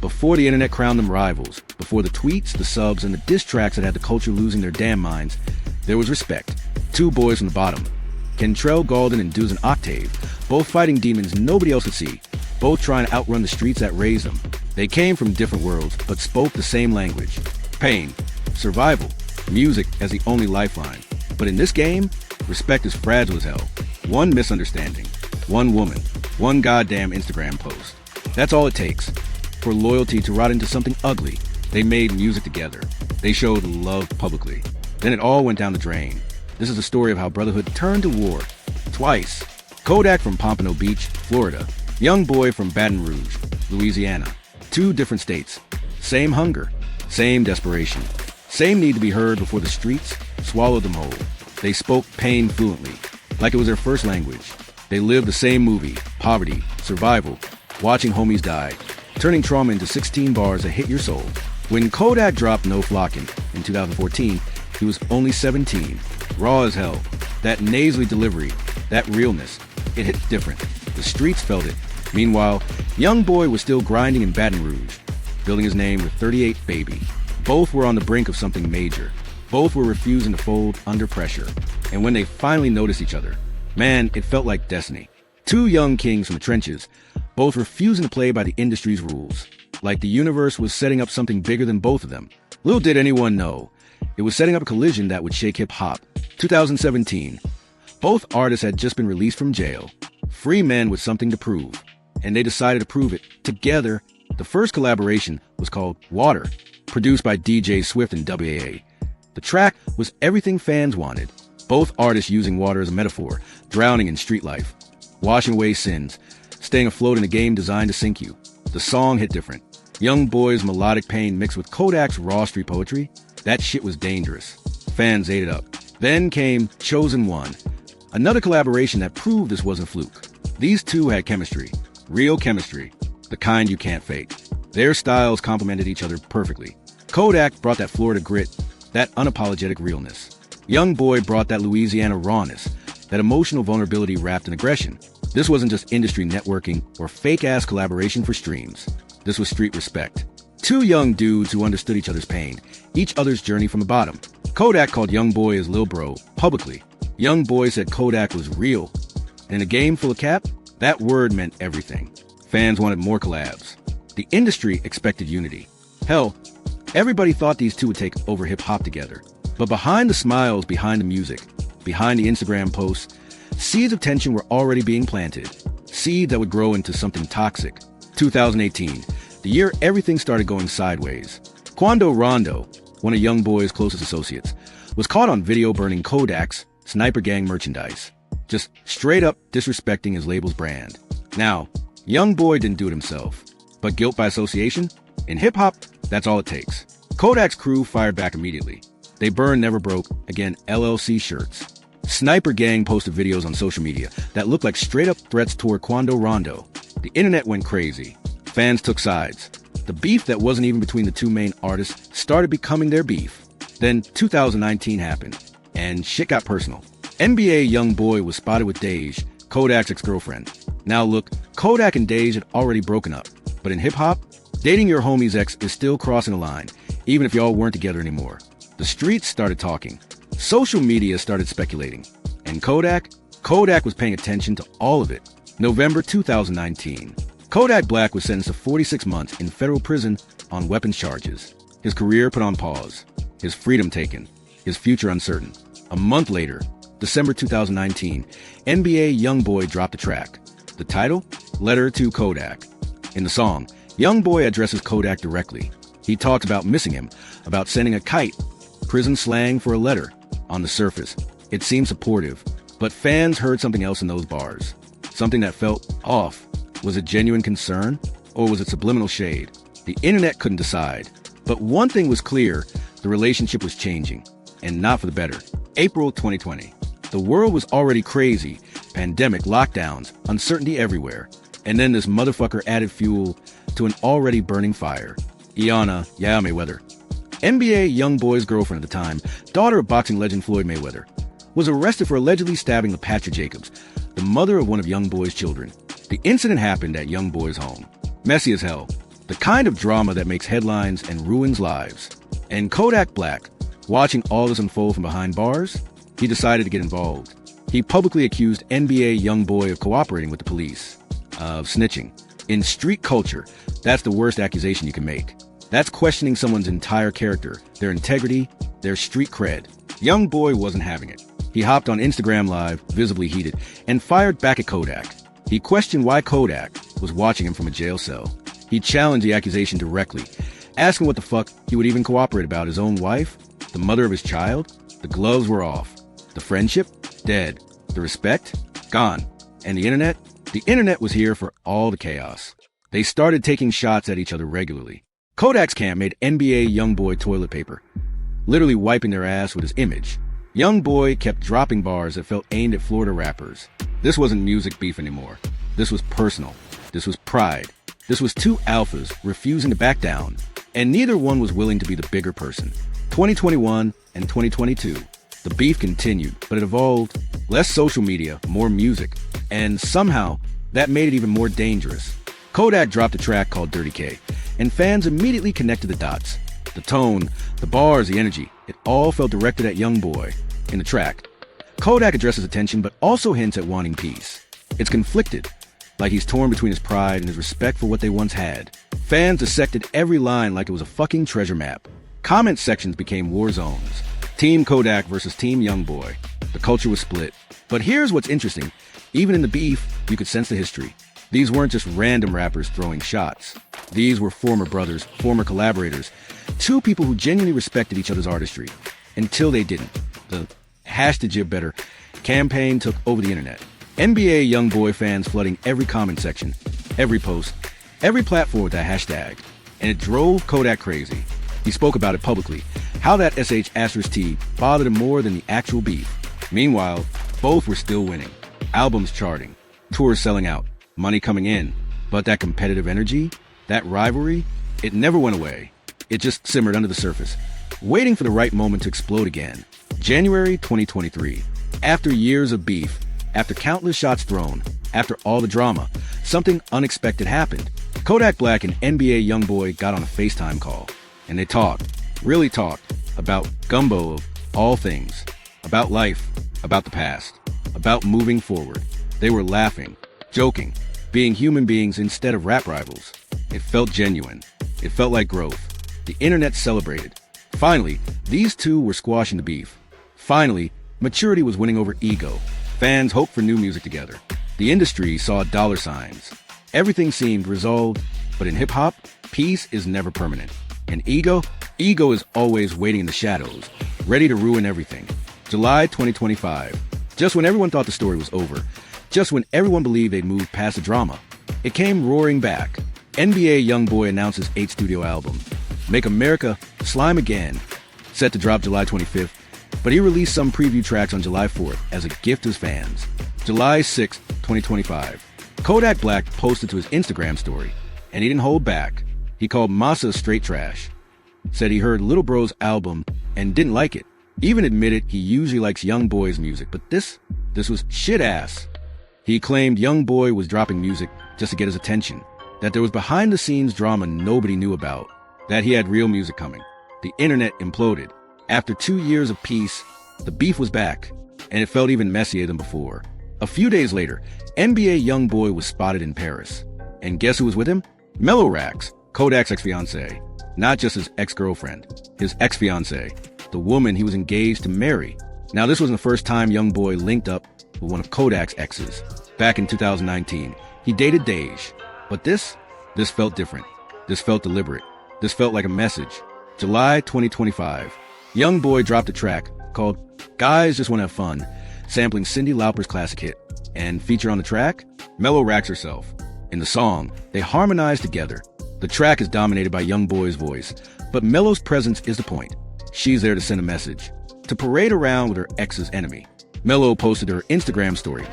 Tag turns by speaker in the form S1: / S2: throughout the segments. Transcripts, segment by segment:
S1: Before the internet crowned them rivals, before the tweets, the subs, and the diss tracks that had the culture losing their damn minds, there was respect. Two boys from the bottom. Kentrell Galden and Duz and Octave, both fighting demons nobody else could see, both trying to outrun the streets that raised them. They came from different worlds, but spoke the same language. Pain, survival, music as the only lifeline. But in this game, respect is fragile as hell. One misunderstanding, one woman, one goddamn Instagram post. That's all it takes. For loyalty to rot into something ugly, they made music together. They showed love publicly. Then it all went down the drain. This is the story of how Brotherhood turned to war. Twice. Kodak from Pompano Beach, Florida. Youngboy from Baton Rouge, Louisiana. Two different states. Same hunger. Same desperation. Same need to be heard before the streets swallowed them whole. They spoke pain fluently, like it was their first language. They lived the same movie, poverty, survival, watching homies die, turning trauma into 16 bars that hit your soul. When Kodak dropped No Flockin' in 2014, he was only 17. Raw as hell. That nasally delivery, that realness, it hit different. The streets felt it. Meanwhile, Youngboy was still grinding in Baton Rouge, building his name with 38 Baby. Both were on the brink of something major. Both were refusing to fold under pressure. And when they finally noticed each other, man, it felt like destiny. Two young kings from the trenches, both refusing to play by the industry's rules. Like the universe was setting up something bigger than both of them. Little did anyone know, it was setting up a collision that would shake hip-hop. 2017. Both artists had just been released from jail. Free men with something to prove. And they decided to prove it together. The first collaboration was called Water, produced by DJ Swift and WAA. The track was everything fans wanted. Both artists using water as a metaphor, drowning in street life, washing away sins, staying afloat in a game designed to sink you. The song hit different. Youngboy's melodic pain mixed with Kodak's raw street poetry. That shit was dangerous. Fans ate it up. Then came Chosen One, another collaboration that proved this wasn't fluke. These two had chemistry, real chemistry, the kind you can't fake. Their styles complemented each other perfectly. Kodak brought that Florida grit, that unapologetic realness. Youngboy brought that Louisiana rawness, that emotional vulnerability wrapped in aggression. This wasn't just industry networking or fake-ass collaboration for streams. This was street respect. Two young dudes who understood each other's pain, each other's journey from the bottom. Kodak called Youngboy his lil bro, publicly. Youngboy said Kodak was real. And in a game full of cap, that word meant everything. Fans wanted more collabs. The industry expected unity. Hell, everybody thought these two would take over hip-hop together. But behind the smiles, behind the music, behind the Instagram posts, seeds of tension were already being planted. Seeds that would grow into something toxic. 2018, the year everything started going sideways. Quando Rondo, one of Youngboy's closest associates, was caught on video burning Kodak's Sniper Gang merchandise. Just straight up disrespecting his label's brand. Now, Youngboy didn't do it himself. But guilt by association? In hip-hop, that's all it takes. Kodak's crew fired back immediately. They burned Never Broke, again LLC shirts. Sniper Gang posted videos on social media that looked like straight-up threats toward Quando Rondo. The internet went crazy. Fans took sides. The beef that wasn't even between the two main artists started becoming their beef. Then 2019 happened, and shit got personal. NBA Youngboy was spotted with Dej, Kodak's ex-girlfriend. Now look, Kodak and Dej had already broken up. But in hip-hop, dating your homie's ex is still crossing a line, even if y'all weren't together anymore. The streets started talking. Social media started speculating. And Kodak was paying attention to all of it. November 2019. Kodak Black was sentenced to 46 months in federal prison on weapons charges. His career put on pause. His freedom taken. His future uncertain. A month later, December 2019, NBA Youngboy dropped a track. The title? Letter to Kodak. In the song, Youngboy addresses Kodak directly. He talks about missing him, about sending a kite, prison slang for a letter. On the surface, it seemed supportive, but fans heard something else in those bars. Something that felt off. Was it genuine concern, or was it subliminal shade? The internet couldn't decide. But one thing was clear, the relationship was changing, and not for the better. April 2020. The world was already crazy. Pandemic, lockdowns, uncertainty everywhere. And then this motherfucker added fuel to an already burning fire. Iana "Yeah" Mayweather, NBA Youngboy's girlfriend at the time, daughter of boxing legend Floyd Mayweather, was arrested for allegedly stabbing LaPatra Jacobs, the mother of one of Youngboy's children. The incident happened at Youngboy's home. Messy as hell. The kind of drama that makes headlines and ruins lives. And Kodak Black, watching all this unfold from behind bars, he decided to get involved. He publicly accused NBA Youngboy of cooperating with the police, of snitching. In street culture, that's the worst accusation you can make. That's questioning someone's entire character, their integrity, their street cred. Youngboy wasn't having it. He hopped on Instagram Live, visibly heated, and fired back at Kodak. He questioned why Kodak was watching him from a jail cell. He challenged the accusation directly, asking what the fuck he would even cooperate about. His own wife? The mother of his child? The gloves were off. The friendship? Dead. The respect? Gone. And the internet? The internet was here for all the chaos. They started taking shots at each other regularly. Kodak's camp made NBA Youngboy toilet paper, literally wiping their ass with his image. Youngboy kept dropping bars that felt aimed at Florida rappers. This wasn't music beef anymore. This was personal. This was pride. This was two alphas refusing to back down, and neither one was willing to be the bigger person. 2021 and 2022. The beef continued, but it evolved. Less social media, more music, and somehow that made it even more dangerous. Kodak dropped a track called Dirty K, and fans immediately connected the dots. The tone, the bars, the energy, it all felt directed at Youngboy. In the track, Kodak addresses attention but also hints at wanting peace. It's conflicted, like he's torn between his pride and his respect for what they once had. Fans dissected every line like it was a fucking treasure map. Comment sections became war zones. Team Kodak versus Team Youngboy. The culture was split. But here's what's interesting. Even in the beef, you could sense the history. These weren't just random rappers throwing shots. These were former brothers, former collaborators, two people who genuinely respected each other's artistry. Until they didn't. The #JibBetter campaign took over the internet. NBA Youngboy fans flooding every comment section, every post, every platform with that hashtag. And it drove Kodak crazy. He spoke about it publicly, how that *T bothered him more than the actual beef. Meanwhile, both were still winning. Albums charting, tours selling out, money coming in. But that competitive energy, that rivalry, it never went away. It just simmered under the surface, waiting for the right moment to explode again. January 2023. After years of beef, after countless shots thrown, after all the drama, something unexpected happened. Kodak Black and NBA Youngboy got on a FaceTime call, and they talked, really talked, about gumbo of all things, about life, about the past, about moving forward. They were laughing, joking, being human beings instead of rap rivals. It felt genuine. It felt like growth. The internet celebrated. Finally, these two were squashing the beef. Finally, maturity was winning over ego. Fans hoped for new music together. The industry saw dollar signs. Everything seemed resolved, but in hip-hop, peace is never permanent. And ego is always waiting in the shadows, ready to ruin everything. July 2025. Just when everyone thought the story was over, just when everyone believed they'd moved past the drama, it came roaring back. NBA Youngboy announced his 8th studio album, Make America Slime Again, set to drop July 25th, but he released some preview tracks on July 4th as a gift to his fans. July 6th, 2025. Kodak Black posted to his Instagram story, and he didn't hold back. He called Massa straight trash. Said he heard Little Bro's album and didn't like it. Even admitted he usually likes Youngboy's music, but this was shit ass. He claimed Youngboy was dropping music just to get his attention, that there was behind the scenes drama nobody knew about, that he had real music coming. The internet imploded. After 2 years of peace, the beef was back, and it felt even messier than before. A few days later, NBA Youngboy was spotted in Paris. And guess who was with him? Mellow Rax, Kodak's ex-fiancée. Not just his ex-girlfriend, his ex-fiancée, the woman he was engaged to marry. Now, this wasn't the first time Youngboy linked up with one of Kodak's exes. Back in 2019, he dated Dej. But this felt different. This felt deliberate. This felt like a message. July 2025. Youngboy dropped a track called Guys Just Wanna Have Fun, sampling Cyndi Lauper's classic hit. And feature on the track, Mellow Rax herself. In the song, they harmonize together. The track is dominated by Youngboy's voice, but Mellow's presence is the point. She's there to send a message, to parade around with her ex's enemy. Mellow posted her Instagram story,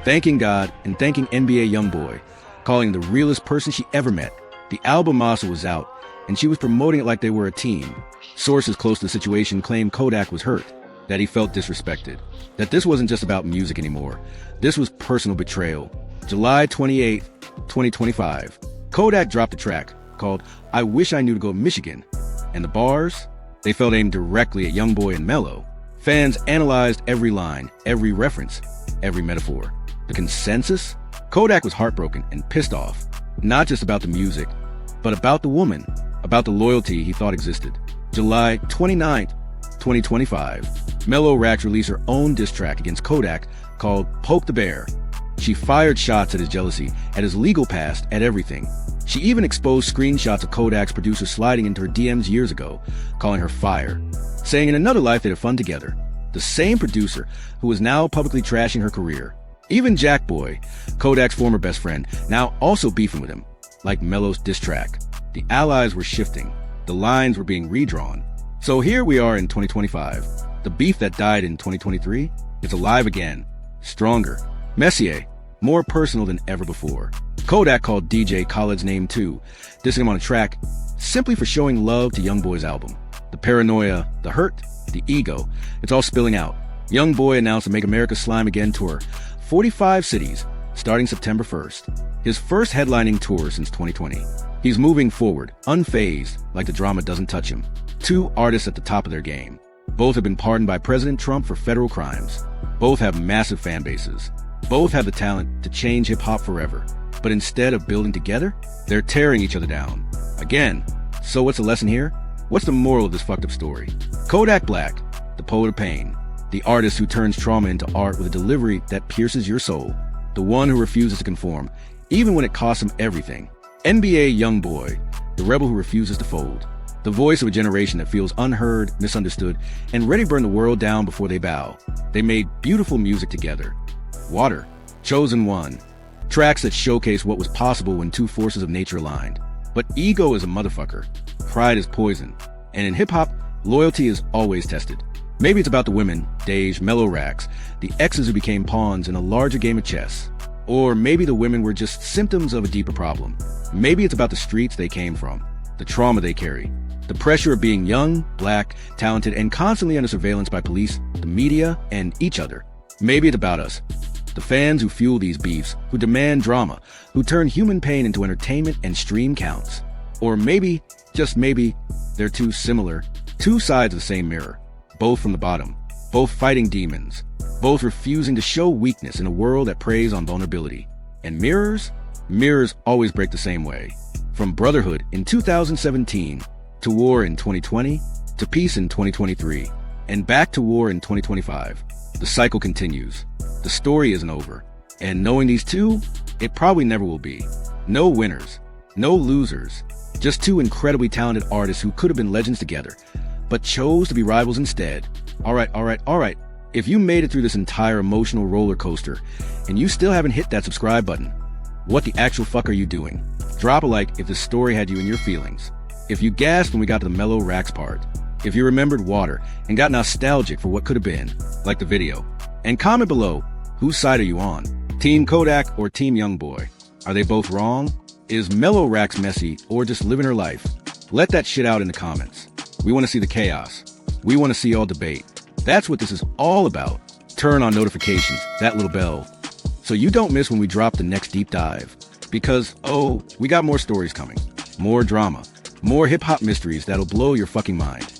S1: thanking God and thanking NBA Youngboy, calling him the realest person she ever met. The album Massa was out, and she was promoting it like they were a team. Sources close to the situation claimed Kodak was hurt, that he felt disrespected, that this wasn't just about music anymore. This was personal betrayal. July 28, 2025. Kodak dropped a track called I Wish I Knew to Go Michigan. And the bars? They felt aimed directly at Youngboy and Mello. Fans analyzed every line, every reference, every metaphor. The consensus? Kodak was heartbroken and pissed off, not just about the music, but about the woman, about the loyalty he thought existed. July 29th, 2025, Mello Rax released her own diss track against Kodak called Poke the Bear. She fired shots at his jealousy, at his legal past, at everything. She even exposed screenshots of Kodak's producer sliding into her DMs years ago, calling her fire, saying in another life they'd have fun together. The same producer who is now publicly trashing her career. Even Jackboy, Kodak's former best friend, now also beefing with him, like Mello's diss track. The allies were shifting. The lines were being redrawn. So here we are in 2025. The beef that died in 2023 is alive again, stronger, messier, more personal than ever before. Kodak called DJ Khaled's name too, dissing him on a track simply for showing love to Youngboy's album. The paranoia, the hurt, the ego, it's all spilling out. Youngboy announced the Make America Slime Again tour, 45 cities, starting September 1st. His first headlining tour since 2020. He's moving forward, unfazed, like the drama doesn't touch him. Two artists at the top of their game. Both have been pardoned by President Trump for federal crimes. Both have massive fan bases. Both have the talent to change hip-hop forever. But instead of building together, they're tearing each other down. Again. So what's the lesson here? What's the moral of this fucked up story? Kodak Black, the poet of pain. The artist who turns trauma into art with a delivery that pierces your soul. The one who refuses to conform, even when it costs him everything. NBA Youngboy, the rebel who refuses to fold. The voice of a generation that feels unheard, misunderstood, and ready to burn the world down before they bow. They made beautiful music together. Water, Chosen One. Tracks that showcase what was possible when two forces of nature aligned. But ego is a motherfucker. Pride is poison. And in hip-hop, loyalty is always tested. Maybe it's about the women, Dej, Mello Rax, the exes who became pawns in a larger game of chess. Or maybe the women were just symptoms of a deeper problem. Maybe it's about the streets they came from, the trauma they carry, the pressure of being young, black, talented, and constantly under surveillance by police, the media, and each other. Maybe it's about us, the fans who fuel these beefs, who demand drama, who turn human pain into entertainment and stream counts. Or maybe, just maybe, they're too similar, two sides of the same mirror, both from the bottom, both fighting demons, both refusing to show weakness in a world that preys on vulnerability. And mirrors? Mirrors always break the same way. From Brotherhood in 2017, to war in 2020, to peace in 2023, and back to war in 2025. The cycle continues. The story isn't over. And knowing these two, it probably never will be. No winners, no losers, just two incredibly talented artists who could have been legends together, but chose to be rivals instead. All right. If you made it through this entire emotional roller coaster, and you still haven't hit that subscribe button, what the actual fuck are you doing? Drop a like if this story had you in your feelings. If you gasped when we got to the Mello Rax part. If you remembered water and got nostalgic for what could have been, like the video. And comment below, whose side are you on? Team Kodak or Team Youngboy? Are they both wrong? Is Mello Rax messy or just living her life? Let that shit out in the comments. We want to see the chaos. We want to see all debate. That's what this is all about. Turn on notifications, that little bell, so you don't miss when we drop the next deep dive. Because, we got more stories coming. More drama. More hip-hop mysteries that'll blow your fucking mind.